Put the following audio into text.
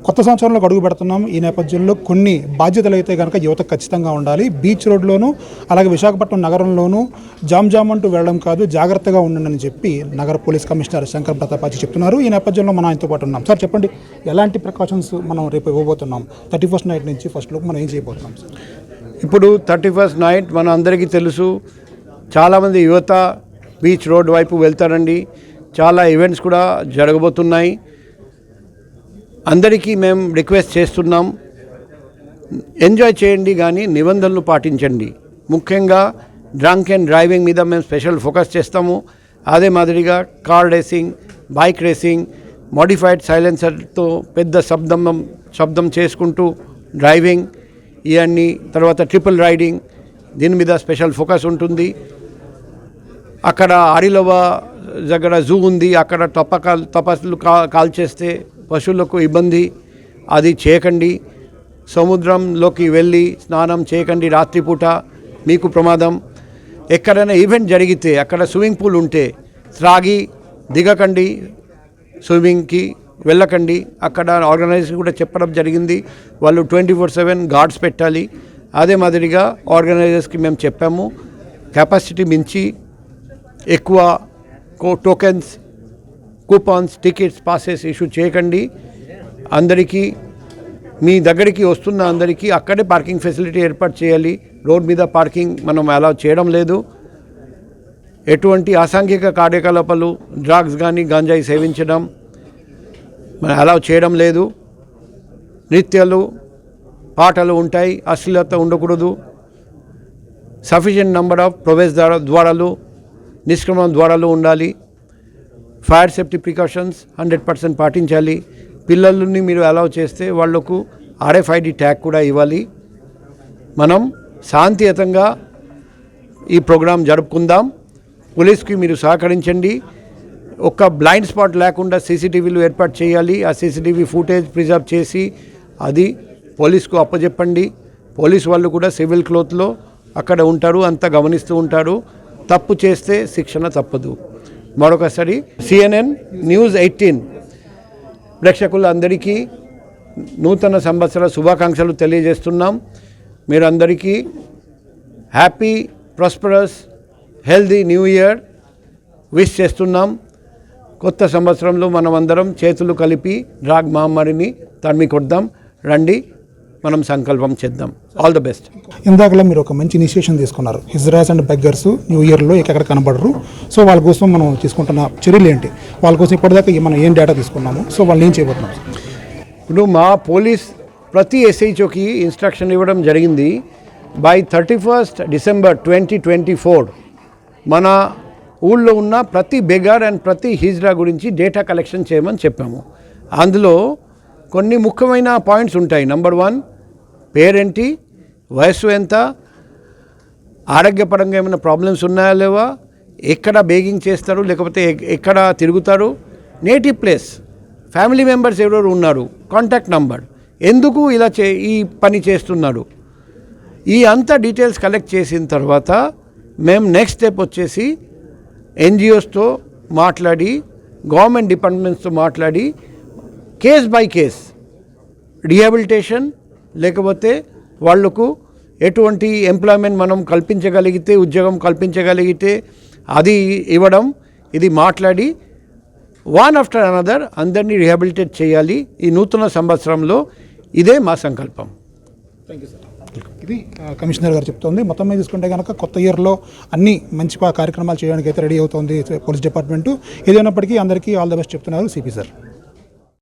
కొత్త సంవత్సరంలో అడుగు పెడుతున్నాం. ఈ నేపథ్యంలో కొన్ని బాధ్యతలు అయితే కనుక యువతకు ఖచ్చితంగా ఉండాలి. బీచ్ రోడ్లోనూ అలాగే విశాఖపట్నం నగరంలోనూ జామ్ అంటూ వెళ్ళడం కాదు, జాగ్రత్తగా ఉండండి అని చెప్పి నగర పోలీస్ కమిషనర్ శంకర్ ప్రతాపాచి చెప్తున్నారు. ఈ నేపథ్యంలో మనం ఆయనతో పాటు ఉన్నాం. సార్ చెప్పండి, ఎలాంటి ప్రికాషన్స్ మనం రేపు ఇవ్వబోతున్నాం? 31st నైట్ నుంచి ఫస్ట్ లోపు మనం ఏం చేయబోతున్నాం సార్? ఇప్పుడు 31st నైట్ మన అందరికీ తెలుసు, చాలామంది యువత బీచ్ రోడ్ వైపు వెళ్తారండి. చాలా ఈవెంట్స్ కూడా జరగబోతున్నాయి. అందరికీ మేము రిక్వెస్ట్ చేస్తున్నాం, ఎంజాయ్ చేయండి కానీ నిబంధనలు పాటించండి. ముఖ్యంగా డ్రంక్ అండ్ డ్రైవింగ్ మీద మేము స్పెషల్ ఫోకస్ చేస్తాము. అదే మాదిరిగా car racing, bike racing, modified సైలెన్సర్తో పెద్ద శబ్దం చేసుకుంటూ డ్రైవింగ్, ఇవన్నీ, తర్వాత ట్రిపుల్ రైడింగ్, దీని మీద స్పెషల్ ఫోకస్ ఉంటుంది. అక్కడ ఆరిలోవా దగ్గర జూ ఉంది, అక్కడ తపస్సులు కాల్చేస్తే పశువులకు ఇబ్బంది, అది చేయకండి. సముద్రంలోకి వెళ్ళి స్నానం చేయకండి రాత్రిపూట, మీకు ప్రమాదం. ఎక్కడైనా ఈవెంట్ జరిగితే అక్కడ స్విమ్మింగ్ పూల్ ఉంటే త్రాగి దిగకండి, స్విమ్మింగ్కి వెళ్ళకండి. అక్కడ ఆర్గనైజేషన్ కూడా చెప్పడం జరిగింది, వాళ్ళు 24/7 గార్డ్స్ పెట్టాలి. అదే మాదిరిగా ఆర్గనైజర్స్కి మేము చెప్పాము, కెపాసిటీ మించి ఎక్కువ tokens, coupons, tickets, passes issue చేయకండి. అందరికీ, మీ దగ్గరికి వస్తున్న అందరికీ అక్కడే పార్కింగ్ ఫెసిలిటీ ఏర్పాటు చేయాలి. రోడ్ మీద పార్కింగ్ మనం అలా చేయడం లేదు. ఎటువంటి అసాంఘిక కార్యకలాపాలు, డ్రగ్స్ కానీ గంజాయి సేవించడం మనం అలా చేయడం లేదు. నృత్యాలు, పాటలు ఉంటాయి, అశ్లీలత ఉండకూడదు. సఫిషియెంట్ నెంబర్ ఆఫ్ ప్రవేశ ద్వారాలు, నిష్క్రమణ ద్వారాలు ఉండాలి. ఫైర్ సేఫ్టీ ప్రికాషన్స్ 100% పాటించాలి. పిల్లలని మీరు అలౌ చేస్తే వాళ్లకు RFID ట్యాగ్ కూడా ఇవ్వాలి. మనం శాంతియుతంగా ఈ ప్రోగ్రాం జరుపుకుందాం. పోలీస్కి మీరు సహకరించండి. ఒక్క బ్లైండ్ స్పాట్ లేకుండా CCTVలు ఏర్పాటు చేయాలి. ఆ CCTV ఫుటేజ్ ప్రిజర్వ్ చేసి అది పోలీస్కు అప్పచెప్పండి. పోలీస్ వాళ్ళు కూడా సివిల్ క్లోత్లో అక్కడ ఉంటారు, అంతా గమనిస్తూ ఉంటారు. తప్పు చేస్తే శిక్షణ తప్పదు. మరొకసారి CNN News 18 ప్రేక్షకులందరికీ నూతన సంవత్సర శుభాకాంక్షలు తెలియజేస్తున్నాం. మీరందరికీ happy, prosperous, healthy new year wish చేస్తున్నాం. కొత్త సంవత్సరంలో మనం అందరం చేతులు కలిపి డ్రగ్ మహమ్మారిని తరిమి కొడదాం. రండి, మనం సంకల్పం చేద్దాం. All the best. ఇందాకలా మీరు ఒక మంచి ఇనిషియేషన్ తీసుకున్నారు. హిజ్రాస్ అండ్ బెగ్గర్స్ న్యూ ఇయర్లో ఎక్కడ కనబడరు. సో వాళ్ళ కోసం మనం తీసుకుంటున్న చర్యలు ఏంటి? వాళ్ళ కోసం ఇప్పటిదాకా మనం ఏం డేటా తీసుకున్నాము, సో వాళ్ళు ఏం చేయబోతున్నాం? ఇప్పుడు మా పోలీస్ ప్రతి SHOకి ఇన్స్ట్రక్షన్ ఇవ్వడం జరిగింది. బై 31st December 2024 మన ఊళ్ళో ఉన్న ప్రతి బెగర్ అండ్ ప్రతి హిజ్రా గురించి డేటా కలెక్షన్ చేయమని చెప్పాము. అందులో కొన్ని ముఖ్యమైన పాయింట్స్ ఉంటాయి. నెంబర్ 1, పేరేంటి, వయస్సు ఎంత, ఆరోగ్యపరంగా ఏమైనా ప్రాబ్లమ్స్ ఉన్నాయా లేవా, ఎక్కడ బేగింగ్ చేస్తారు లేకపోతే ఎక్కడ తిరుగుతారు, నేటివ్ ప్లేస్, ఫ్యామిలీ మెంబర్స్ ఎవరెవరు ఉన్నారు, కాంటాక్ట్ నంబర్, ఎందుకు ఇలా ఈ పని చేస్తున్నారు, ఈ అంతా డీటెయిల్స్ కలెక్ట్ చేసిన తర్వాత మేము నెక్స్ట్ స్టెప్ వచ్చేసి NGOస్తో మాట్లాడి, గవర్నమెంట్ డిపార్ట్మెంట్స్తో మాట్లాడి కేస్ బై కేస్ రీహాబిలిటేషన్ లేకపోతే వాళ్లకు ఎటువంటి ఎంప్లాయ్మెంట్ మనం కల్పించగలిగితే, ఉద్యోగం కల్పించగలిగితే అది ఇవ్వడం, ఇది మాట్లాడి వన్ ఆఫ్టర్ అనదర్ అందరినీ రీహాబిలిటేట్ చేయాలి ఈ నూతన సంవత్సరంలో. ఇదే మా సంకల్పం. Thank you sir. ఇది కమిషనర్ గారు చెప్తోంది. మొత్తం మీద తీసుకుంటే కనుక కొత్త ఇయర్లో అన్ని మంచి కార్యక్రమాలు చేయడానికి అయితే రెడీ అవుతోంది పోలీస్ డిపార్ట్మెంటు. ఏదైనప్పటికీ అందరికీ ఆల్ ద బెస్ట్ చెప్తున్నారు CP సార్.